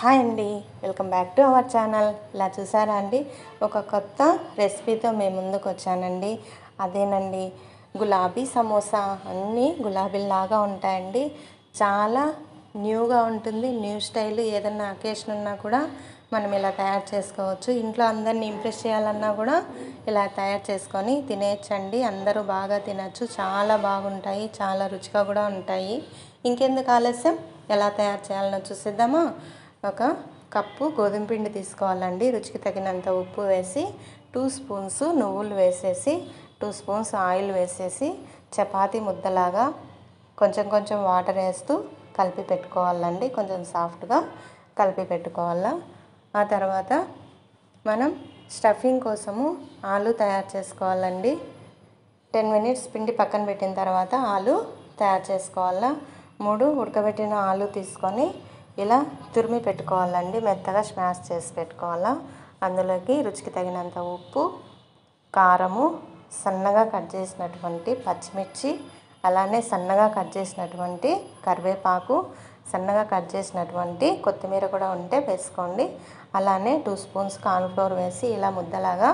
Hi అండి, welcome back to our channel. ఇలా చూసారా అండి, ఒక కొత్త రెసిపీతో మేము ముందుకు వచ్చానండి. అదేనండి గులాబీ సమోసా. అన్నీ గులాబీలాగా ఉంటాయండి. చాలా న్యూగా ఉంటుంది. New style. ఏదన్నా అకేషన్ ఉన్నా కూడా మనం ఇలా తయారు చేసుకోవచ్చు. ఇంట్లో అందరినీ ఇంప్రెస్ చేయాలన్నా కూడా ఇలా తయారు చేసుకొని తినేయచ్చండి. అందరూ బాగా తినచ్చు. చాలా బాగుంటాయి, చాలా రుచిగా కూడా ఉంటాయి. ఇంకెందుకు ఆలస్యం, ఎలా తయారు చేయాలనో చూసేద్దామా. ఒక కప్పు గోధుమ పిండి తీసుకోవాలండి. రుచికి తగినంత ఉప్పు వేసి, 2 స్పూన్స్ నువ్వులు వేసేసి, 2 స్పూన్స్ ఆయిల్ వేసేసి, చపాతీ ముద్దలాగా కొంచెం కొంచెం వాటర్ వేస్తూ కలిపి పెట్టుకోవాలండి. కొంచెం సాఫ్ట్గా కలిపి పెట్టుకోవాలా. ఆ తర్వాత మనం స్టఫింగ్ కోసము ఆలు తయారు చేసుకోవాలండి. 10 మినిట్స్ పిండి పక్కన పెట్టిన తర్వాత ఆలు తయారు చేసుకోవాలా. 3 ఉడకబెట్టిన ఆలు తీసుకొని ఇలా తురిమి పెట్టుకోవాలండి. మెత్తగా స్మాష్ చేసి పెట్టుకోవాలా. అందులోకి రుచికి తగినంత ఉప్పు, కారము, సన్నగా కట్ చేసినటువంటి పచ్చిమిర్చి, అలానే సన్నగా కట్ చేసినటువంటి కరివేపాకు, సన్నగా కట్ చేసినటువంటి కొత్తిమీర కూడా ఉంటే వేసుకోండి. అలానే 2 స్పూన్స్ కార్న్ఫ్లోర్ వేసి ఇలా ముద్దలాగా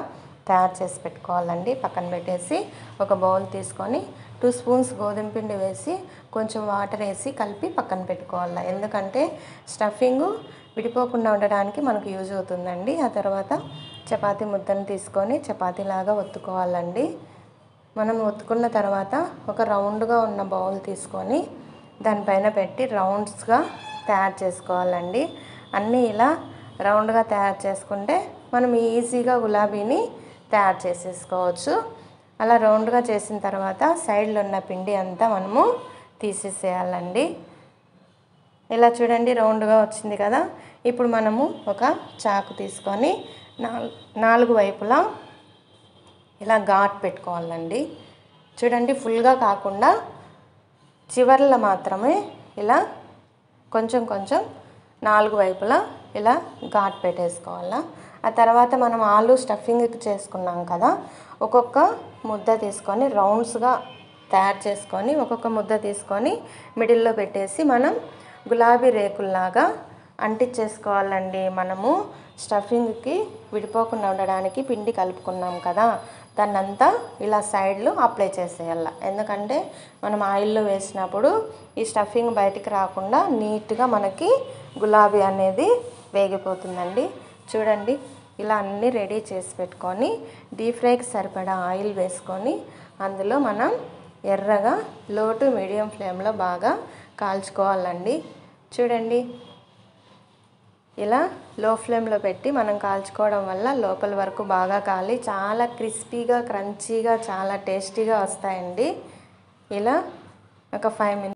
తయారు చేసి పెట్టుకోవాలండి. పక్కన పెట్టేసి ఒక బౌల్ తీసుకొని 2 స్పూన్స్ గోధుమ పిండి వేసి కొంచెం వాటర్ వేసి కలిపి పక్కన పెట్టుకోవాలి. ఎందుకంటే స్టఫింగ్ విడిపోకుండా ఉండడానికి మనకు యూజ్ అవుతుందండి. ఆ తర్వాత చపాతీ ముద్దను తీసుకొని చపాతీలాగా ఒత్తుకోవాలండి. మనం ఒత్తుకున్న తర్వాత ఒక రౌండ్గా ఉన్న బౌల్ తీసుకొని దానిపైన పెట్టి రౌండ్స్గా తయారు చేసుకోవాలండి. అన్నీ ఇలా రౌండ్గా తయారు చేసుకుంటే మనం ఈజీగా గులాబీని తయారు చేసేసుకోవచ్చు. అలా రౌండ్గా చేసిన తర్వాత సైడ్లో ఉన్న పిండి అంతా మనము తీసేసేయాలండి. ఇలా చూడండి, రౌండ్గా వచ్చింది కదా. ఇప్పుడు మనము ఒక చాకు తీసుకొని 4 వైపులా ఇలా ఘాట్ పెట్టుకోవాలండి. చూడండి, ఫుల్గా కాకుండా చివర్లో మాత్రమే ఇలా కొంచెం కొంచెం 4 వైపులా ఇలా ఘాట్ పెట్టేసుకోవాలా. ఆ తర్వాత మనం ఆలు స్టఫింగ్ చేసుకున్నాం కదా, ఒక్కొక్క ముద్ద తీసుకొని రౌండ్స్గా తయారు చేసుకొని ఒక్కొక్క ముద్ద తీసుకొని మిడిల్లో పెట్టేసి మనం గులాబీ రేకుల్లాగా అంటించేసుకోవాలండి. మనము స్టఫింగ్కి విడిపోకుండా ఉండడానికి పిండి కలుపుకున్నాం కదా, దాన్నంతా ఇలా సైడ్లో అప్లై చేసేయాల. ఎందుకంటే మనం ఆయిల్లో వేసినప్పుడు ఈ స్టఫింగ్ బయటికి రాకుండా నీట్గా మనకి గులాబీ అనేది వేగిపోతుందండి. చూడండి, ఇలా అన్నీ రెడీ చేసి పెట్టుకొని డీప్ ఫ్రైకి సరిపడా ఆయిల్ వేసుకొని అందులో మనం ఎర్రగా లో టు మీడియం ఫ్లేమ్లో బాగా కాల్చుకోవాలండి. చూడండి, ఇలా లో ఫ్లేమ్లో పెట్టి మనం కాల్చుకోవడం వల్ల లోపల వరకు బాగా కాలి చాలా క్రిస్పీగా, క్రంచీగా, చాలా టేస్టీగా వస్తాయండి. ఇలా ఒక 5 మినిట్స్